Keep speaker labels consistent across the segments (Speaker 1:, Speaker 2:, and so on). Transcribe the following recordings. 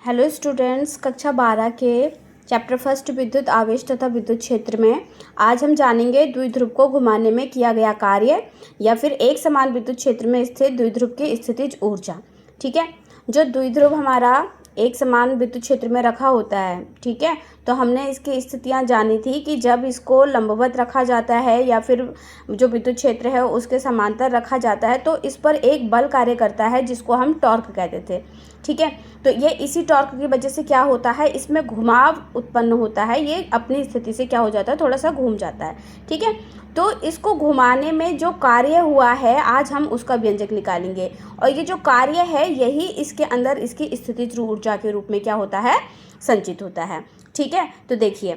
Speaker 1: Hello students, कक्षा 12 के chapter first विद्युत आवेश तथा विद्युत क्षेत्र में आज हम जानेंगे द्विध्रुव को घुमाने में किया गया कार्य या फिर एक समान विद्युत क्षेत्र में स्थित द्विध्रुव की स्थितिज ऊर्जा। ठीक है, जो द्विध्रुव हमारा एक समान विद्युत क्षेत्र में रखा होता है, ठीक है, तो हमने इसकी स्थितियां जानी थी कि जब इसको लंबवत रखा जाता है या फिर जो विद्युत क्षेत्र है उसके समांतर रखा जाता है तो इस पर एक बल कार्य करता है जिसको हम टॉर्क कहते थे। ठीक है, तो ये इसी टॉर्क की वजह से क्या होता है, इसमें घुमाव उत्पन्न होता है, ये अपनी स्थिति से क्या हो जाता है, थोड़ा सा घूम जाता है। ठीक है, तो इसको घुमाने में जो कार्य हुआ है आज हम उसका व्यंजक निकालेंगे और ये जो कार्य है यही इसके अंदर इसकी स्थितिज ऊर्जा के रूप में क्या होता है, संचित होता है। ठीक है, तो देखिए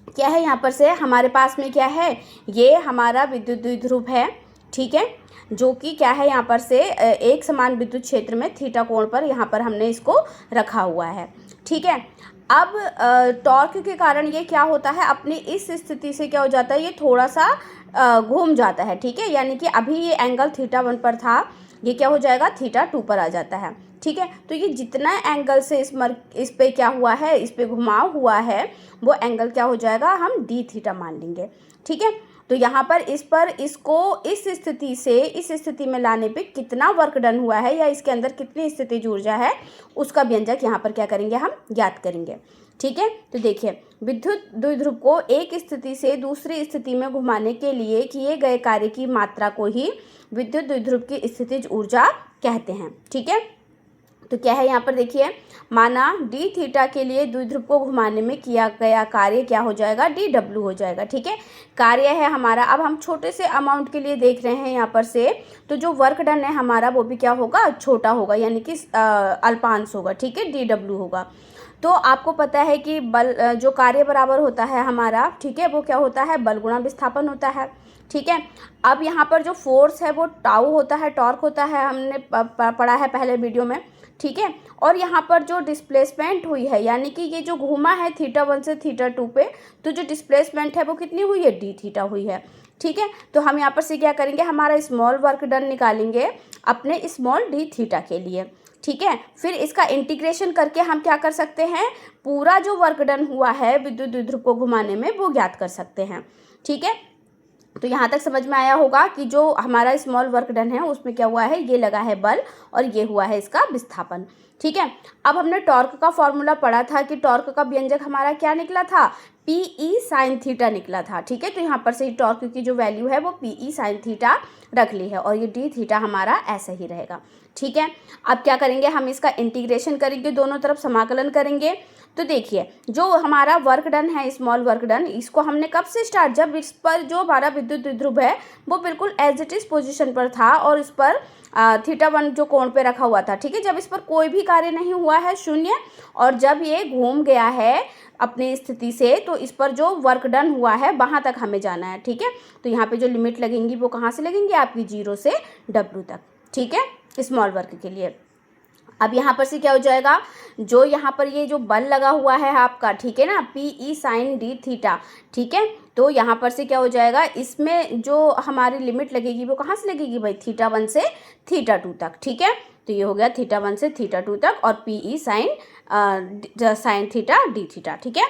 Speaker 1: क्या है, यहाँ पर से हमारे पास में क्या है, ये हमारा विद्युत द्विध्रुव है। ठीक है, जो कि क्या है, यहाँ पर से एक समान विद्युत क्षेत्र में थीटा कोण पर यहाँ पर हमने इसको रखा हुआ है। ठीक है, अब टॉर्क के कारण ये क्या होता है, अपनी इस स्थिति से क्या हो जाता है, ये थोड़ा सा घूम जाता है। ठीक है, यानी कि अभी ये एंगल थीटा 1 पर था, ये क्या हो जाएगा, थीटा 2 पर आ जाता है। ठीक है, तो ये जितना एंगल से इस पे क्या हुआ है, इस पे घुमाव हुआ है वो एंगल क्या हो जाएगा, हम डी थीटा मान लेंगे। ठीक है, तो यहाँ पर इसको इस स्थिति से इस स्थिति में लाने पे कितना वर्क डन हुआ है या इसके अंदर कितनी स्थितिज ऊर्जा है उसका व्यंजक यहाँ पर क्या करेंगे, हम ज्ञात करेंगे। ठीक है, तो देखिए विद्युत द्विध्रुव को एक स्थिति से दूसरी स्थिति में घुमाने के लिए किए गए कार्य की मात्रा को ही विद्युत द्विध्रुव की स्थितिज ऊर्जा कहते हैं। ठीक है, तो क्या है, यहाँ पर देखिए माना डी थीटा के लिए द्विध्रुव को घुमाने में किया गया कार्य क्या हो जाएगा, डी डब्ल्यू हो जाएगा। ठीक है, कार्य है हमारा, अब हम छोटे से अमाउंट के लिए देख रहे हैं यहाँ पर से, तो जो वर्क डन है हमारा वो भी क्या होगा, छोटा होगा, यानी कि अल्पांश होगा। ठीक है, डी डब्ल्यू होगा। तो आपको पता है कि बल जो कार्य बराबर होता है हमारा, ठीक है, वो क्या होता है, बल गुणा विस्थापन होता है। ठीक है, अब यहाँ पर जो फोर्स है वो टाउ होता है, टॉर्क होता है, हमने पढ़ा है पहले वीडियो में। ठीक है, और यहाँ पर जो डिस्प्लेसमेंट हुई है, यानी कि ये जो घूमा है थीटा 1 से थीटा 2 पे, तो जो डिस्प्लेसमेंट है वो कितनी हुई है, डी थीटा हुई है। ठीक है, तो हम यहाँ पर से क्या करेंगे, हमारा स्मॉल वर्क डन निकालेंगे अपने स्मॉल डी थीटा के लिए। ठीक है, फिर इसका इंटीग्रेशन करके हम क्या कर सकते हैं, पूरा जो वर्क डन हुआ है विद्युत द्विध्रुव को घुमाने में वो ज्ञात कर सकते हैं। ठीक है, तो यहाँ तक समझ में आया होगा कि जो हमारा स्मॉल वर्क डन है उसमें क्या हुआ है, ये लगा है बल और ये हुआ है इसका विस्थापन। ठीक है, अब हमने टॉर्क का फॉर्मूला पढ़ा था कि टॉर्क का व्यंजक हमारा क्या निकला था, पीई साइन थीटा निकला था। ठीक है, तो यहाँ पर से टॉर्क की जो वैल्यू है वो पीई साइन थीटा रख ली है और ये डी थीटा हमारा ऐसा ही रहेगा। ठीक है, अब क्या करेंगे, हम इसका इंटीग्रेशन करेंगे, दोनों तरफ समाकलन करेंगे। तो देखिए जो हमारा वर्क डन है, स्मॉल वर्क डन, इसको हमने कब से स्टार्ट, जब इस पर जो हमारा विद्युत द्विध्रुव है वो बिल्कुल एज इट इज पोजीशन पर था और इस पर थीटा 1 जो कोण पे रखा हुआ था। ठीक है, जब इस पर कोई भी कार्य नहीं हुआ है, शून्य, और जब ये घूम गया है अपनी स्थिति से तो इस पर जो वर्क डन हुआ है वहाँ तक हमें जाना है। ठीक है, तो यहाँ पे जो लिमिट लगेंगी वो कहाँ से लगेंगी, आपकी 0 से W तक। ठीक है, स्मॉल वर्क के लिए। अब यहाँ पर से क्या हो जाएगा, जो यहाँ पर ये जो बल लगा हुआ है आपका, ठीक है ना, पीई साइन डी थीटा। ठीक है, तो यहाँ पर से क्या हो जाएगा, इसमें जो हमारी लिमिट लगेगी वो कहाँ से लगेगी भाई, थीटा 1 से थीटा 2 तक। ठीक है, तो ये हो गया थीटा 1 से थीटा 2 तक और pi sine theta d theta. ठीक है,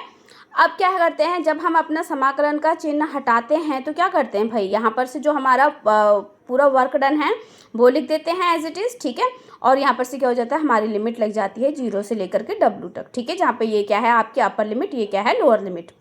Speaker 1: अब क्या करते हैं, जब हम अपना समाकलन का चिन्ह हटाते हैं तो क्या करते हैं भाई, यहाँ पर से जो हमारा पूरा वर्क डन है वो लिख देते हैं एज इट इज़। ठीक है, और यहाँ पर से क्या हो जाता है, हमारी लिमिट लग जाती है 0 से लेकर के W तक। ठीक है, जहाँ पे ये क्या है आपकी अपर लिमिट, ये क्या है लोअर लिमिट।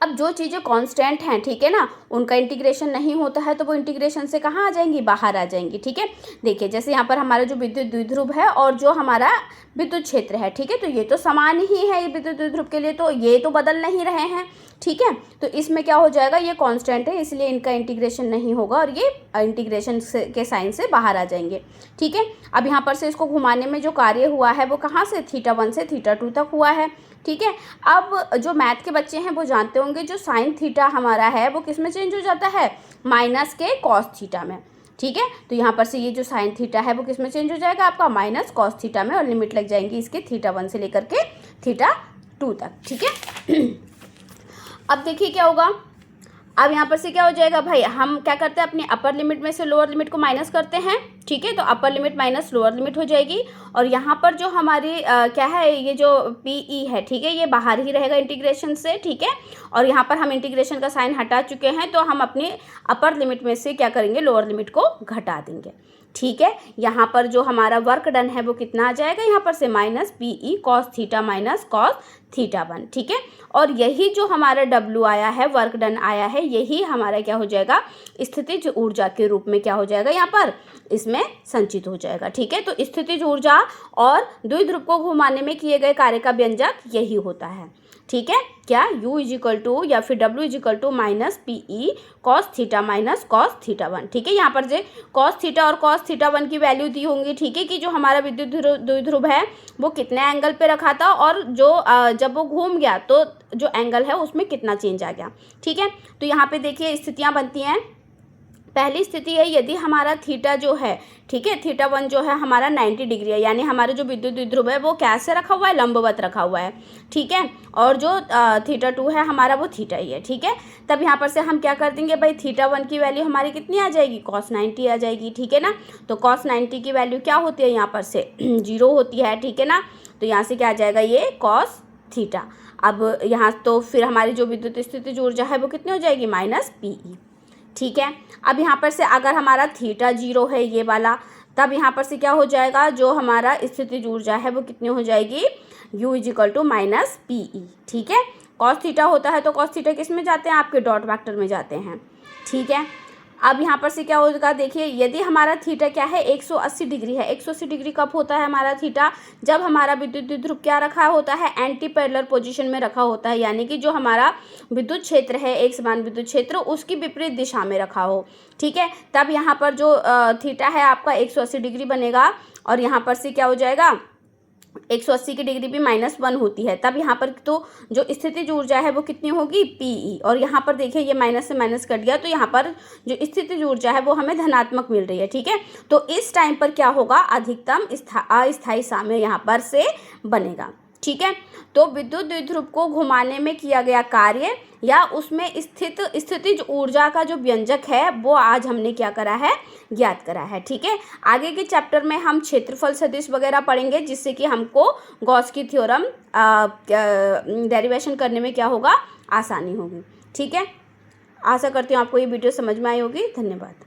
Speaker 1: अब जो चीज़ें कांस्टेंट हैं, ठीक है ना, उनका इंटीग्रेशन नहीं होता है तो वो इंटीग्रेशन से कहाँ आ जाएंगी, बाहर आ जाएंगी। ठीक है, देखिए जैसे यहाँ पर हमारा जो विद्युत द्विध्रुव है और जो हमारा विद्युत क्षेत्र है, ठीक है, तो ये तो समान ही है, ये विद्युत द्विध्रुव के लिए तो ये तो बदल नहीं रहे हैं। ठीक है, तो इसमें क्या हो जाएगा, ये कांस्टेंट है इसलिए इनका इंटीग्रेशन नहीं होगा और ये इंटीग्रेशन के साइन से बाहर आ जाएंगे। ठीक है, अब यहाँ पर से इसको घुमाने में जो कार्य हुआ है वो कहाँ से, थीटा 1 से थीटा 2 तक हुआ है। ठीक है, अब जो मैथ के बच्चे हैं वो जानते होंगे जो साइन थीटा हमारा है वो किस में चेंज हो जाता है, माइनस के कॉस थीटा में। ठीक है, तो यहाँ पर से ये जो साइन थीटा है वो किस में चेंज हो जाएगा, आपका माइनस कॉस थीटा में, और लिमिट लग जाएंगी इसके थीटा 1 से लेकर के थीटा 2 तक। ठीक है, अब देखिए क्या होगा, अब यहाँ पर से क्या हो जाएगा भाई, हम क्या करते हैं अपनी अपर लिमिट में से लोअर लिमिट को माइनस करते हैं, ठीक है। तो upper limit minus lower limit हो जाएगी, और यहाँ पर जो हमारी क्या है, ये जो पी ई है, ठीक है, ये बाहर ही रहेगा इंटीग्रेशन से, ठीक है। और यहाँ पर हम इंटीग्रेशन का साइन हटा चुके हैं, तो हम अपनी अपर लिमिट में से क्या करेंगे, लोअर लिमिट को घटा देंगे, ठीक है। यहाँ पर जो हमारा वर्क डन है वो कितना आ जाएगा, यहाँ पर से minus P E cos theta minus cos theta 1, ठीक है। और यही जो हमारा W आया है, वर्क डन आया है, यही हमारा क्या हो जाएगा, स्थितिज ऊर्जा के रूप में क्या हो जाएगा, यहाँ पर इसमें संचित हो जाएगा, ठीक है। तो स्थितिज ऊर्जा और द्विध्रुव को घुमाने में किए गए कार्य का व्यंजक यही होता है, ठीक है। क्या, U इज इक्वल टू या फिर W is equal to minus P E cos theta minus cos theta 1, ठीक है। यहाँ पर जो कॉस थीटा और कॉस थीटा 1 की वैल्यू दी होंगी, ठीक है, कि जो हमारा विद्युत द्विध्रुव है वो कितने एंगल पे रखा था, और जो जब वो घूम गया तो जो एंगल है उसमें कितना चेंज आ गया, ठीक है। तो यहाँ पे देखिए स्थितियाँ बनती हैं। पहली स्थिति है, यदि हमारा थीटा जो है, ठीक है, थीटा 1 जो है हमारा 90 डिग्री है, यानी हमारा जो विद्युत द्विध्रुव है वो कैसे रखा हुआ है, लंबवत रखा हुआ है, ठीक है। और जो थीटा 2 है हमारा वो थीटा ही है, ठीक है। तब यहाँ पर से हम क्या कर देंगे भाई, थीटा 1 की वैल्यू हमारी कितनी आ जाएगी, कॉस 90 आ जाएगी, ठीक है ना। तो कॉस 90 की वैल्यू क्या होती है, यहाँ पर से 0 होती है, ठीक है ना। तो यहाँ से क्या आ जाएगा, ये कॉस थीटा। अब यहाँ तो फिर हमारी जो विद्युत स्थितिज ऊर्जा है वो कितनी हो जाएगी, माइनस पी ई, ठीक है। अब यहाँ पर से अगर हमारा थीटा 0 है ये वाला, तब यहाँ पर से क्या हो जाएगा, जो हमारा स्थितिज ऊर्जा है वो कितनी हो जाएगी, U is equal to minus P E, ठीक है। कॉस थीटा होता है तो कॉस थीटा किस में जाते हैं, आपके डॉट वेक्टर में जाते हैं, ठीक है। अब यहाँ पर से क्या होगा, देखिए यदि हमारा थीटा क्या है, 180 डिग्री है। 180 डिग्री कब होता है हमारा थीटा, जब हमारा विद्युत द्विध्रुव क्या रखा होता है, एंटी पैरेलल पोजीशन में रखा होता है, यानी कि जो हमारा विद्युत क्षेत्र है, एक समान विद्युत क्षेत्र, उसकी विपरीत दिशा में रखा हो, ठीक है। तब यहाँ पर जो थीटा है आपका 180 डिग्री बनेगा, और यहाँ पर से क्या हो जाएगा, 180 की डिग्री भी -1 होती है, तब यहाँ पर तो जो स्थितिज ऊर्जा है वो कितनी होगी, पी, और यहाँ पर देखिए ये माइनस से माइनस कट गया, तो यहाँ पर जो स्थितिज ऊर्जा है वो हमें धनात्मक मिल रही है, ठीक है। तो इस टाइम पर क्या होगा, अधिकतम अस्थायी साम्य यहाँ पर से बनेगा, ठीक है। तो विद्युत द्विध्रुव को घुमाने में किया गया कार्य या उसमें स्थित स्थितिज ऊर्जा का जो व्यंजक है वो आज हमने क्या करा है, ज्ञात करा है, ठीक है। आगे के चैप्टर में हम क्षेत्रफल सदिश वगैरह पढ़ेंगे, जिससे कि हमको गॉस की थ्योरम डेरिवेशन करने में क्या होगा, आसानी होगी, ठीक है। आशा करती हूँ आपको ये वीडियो समझ में आई होगी। धन्यवाद।